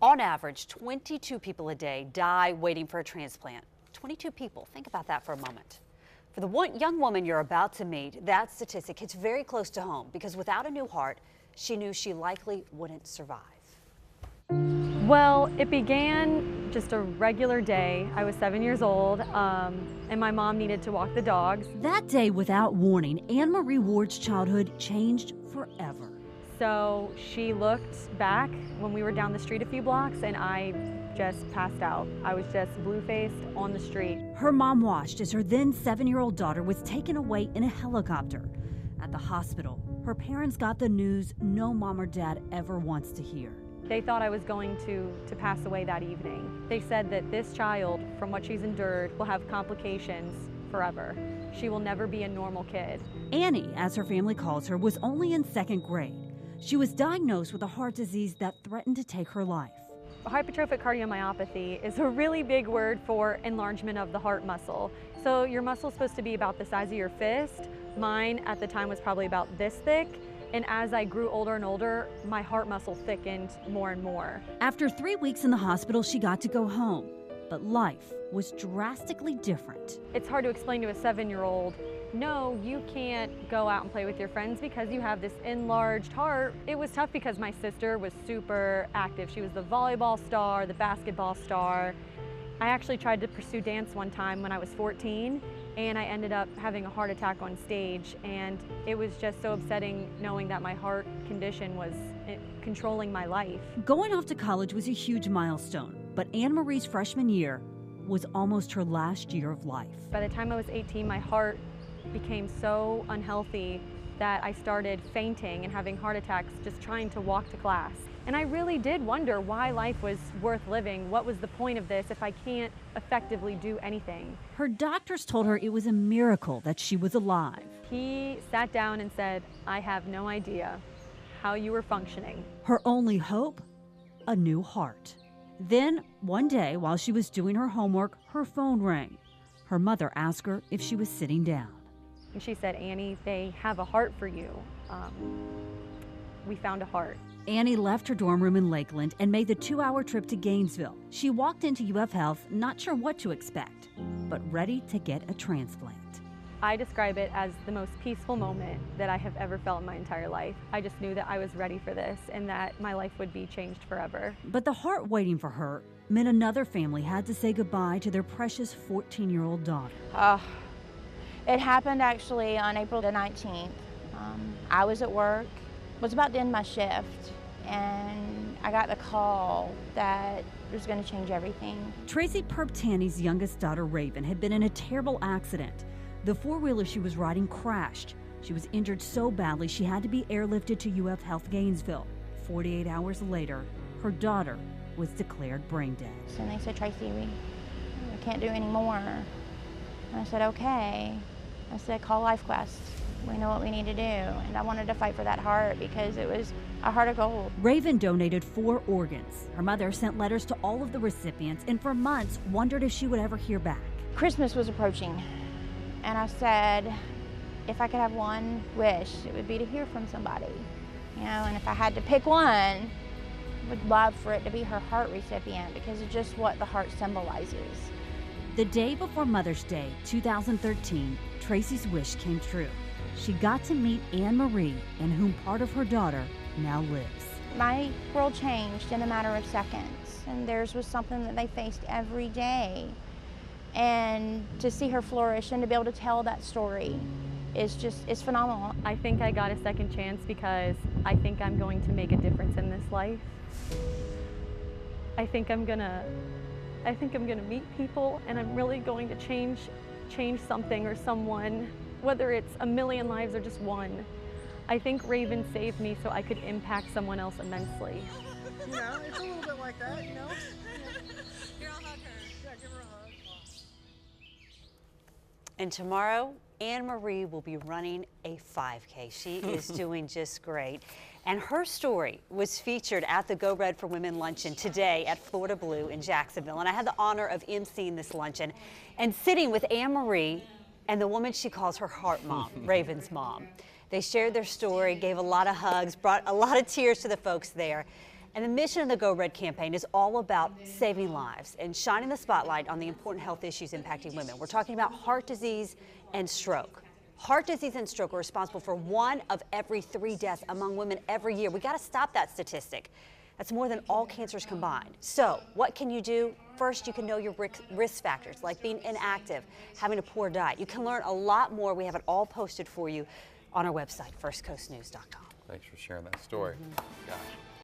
On average, 22 people a day die waiting for a transplant. 22 people. Think about that for a moment. For the young woman you're about to meet, that statistic hits very close to home because without a new heart, she knew she likely wouldn't survive. Well, it began just a regular day. I was 7 years old, and my mom needed to walk the dogs. That day, without warning, Anne Marie Ward's childhood changed forever. So she looked back when we were down the street a few blocks, and I just passed out. I was just blue-faced on the street. Her mom watched as her then 7-year-old daughter was taken away in a helicopter. At the hospital, her parents got the news no mom or dad ever wants to hear. They thought I was going to pass away that evening. They said that this child, from what she's endured, will have complications forever. She will never be a normal kid. Annie, as her family calls her, was only in 2nd grade. She was diagnosed with a heart disease that threatened to take her life. Hypertrophic cardiomyopathy is a really big word for enlargement of the heart muscle. So your muscle's supposed to be about the size of your fist. Mine at the time was probably about this thick. And as I grew older and older, my heart muscle thickened more and more. After 3 weeks in the hospital, she got to go home. But life was drastically different. It's hard to explain to a 7-year-old, no, you can't go out and play with your friends because you have this enlarged heart. It was tough because my sister was super active. She was the volleyball star, the basketball star. I actually tried to pursue dance one time when I was 14, and I ended up having a heart attack on stage, and it was just so upsetting knowing that my heart condition was controlling my life. Going off to college was a huge milestone, but Anne Marie's freshman year was almost her last year of life. By the time I was 18, my heart became so unhealthy that I started fainting and having heart attacks just trying to walk to class. And I really did wonder why life was worth living. What was the point of this if I can't effectively do anything? Her doctors told her it was a miracle that she was alive. He sat down and said, I have no idea how you were functioning. Her only hope? A new heart. Then, one day, while she was doing her homework, her phone rang. Her mother asked her if she was sitting down. And she said, Annie, they have a heart for you. We found a heart. Annie left her dorm room in Lakeland and made the 2-hour trip to Gainesville. She walked into UF Health, not sure what to expect, but ready to get a transplant. I describe it as the most peaceful moment that I have ever felt in my entire life. I just knew that I was ready for this and that my life would be changed forever. But the heart waiting for her meant another family had to say goodbye to their precious 14-year-old daughter. It happened actually on April the 19th. I was at work, was about to end my shift, and I got the call that it was going to change everything. Tracy Perptani's youngest daughter, Raven, had been in a terrible accident. The 4-wheeler she was riding crashed. She was injured so badly she had to be airlifted to UF Health Gainesville. 48 hours later, her daughter was declared brain dead. And they said, Tracy, we can't do any more. And I said, okay. I said, call LifeQuest. We know what we need to do. And I wanted to fight for that heart because it was a heart of gold. Raven donated 4 organs. Her mother sent letters to all of the recipients and for months wondered if she would ever hear back. Christmas was approaching. And I said, if I could have one wish, it would be to hear from somebody. You know, and if I had to pick one, I would love for it to be her heart recipient because it's just what the heart symbolizes. The day before Mother's Day, 2013, Tracy's wish came true. She got to meet Anne Marie, in whom part of her daughter now lives. My world changed in a matter of seconds, and theirs was something that they faced every day. And to see her flourish and to be able to tell that story is phenomenal. I think I got a second chance because I think I'm going to make a difference in this life. I think I'm gonna meet people, and I'm really going to change something or someone, whether it's a million lives or just one. I think Raven saved me so I could impact someone else immensely. Yeah, it's a little bit like that, you know? Here, I'll hug her. Yeah, give her a hug. And tomorrow, Anne Marie will be running a 5K. She is doing just great. And her story was featured at the Go Red for Women luncheon today at Florida Blue in Jacksonville. And I had the honor of emceeing this luncheon and sitting with Anne Marie and the woman she calls her heart mom, Raven's mom. They shared their story, gave a lot of hugs, brought a lot of tears to the folks there. And the mission of the Go Red campaign is all about saving lives and shining the spotlight on the important health issues impacting women. We're talking about heart disease and stroke. Heart disease and stroke are responsible for 1 of every 3 deaths among women every year. We got to stop that statistic. That's more than all cancers combined. So what can you do? First, you can know your risk factors, like being inactive, having a poor diet. You can learn a lot more. We have it all posted for you on our website, firstcoastnews.com. Thanks for sharing that story. Gosh.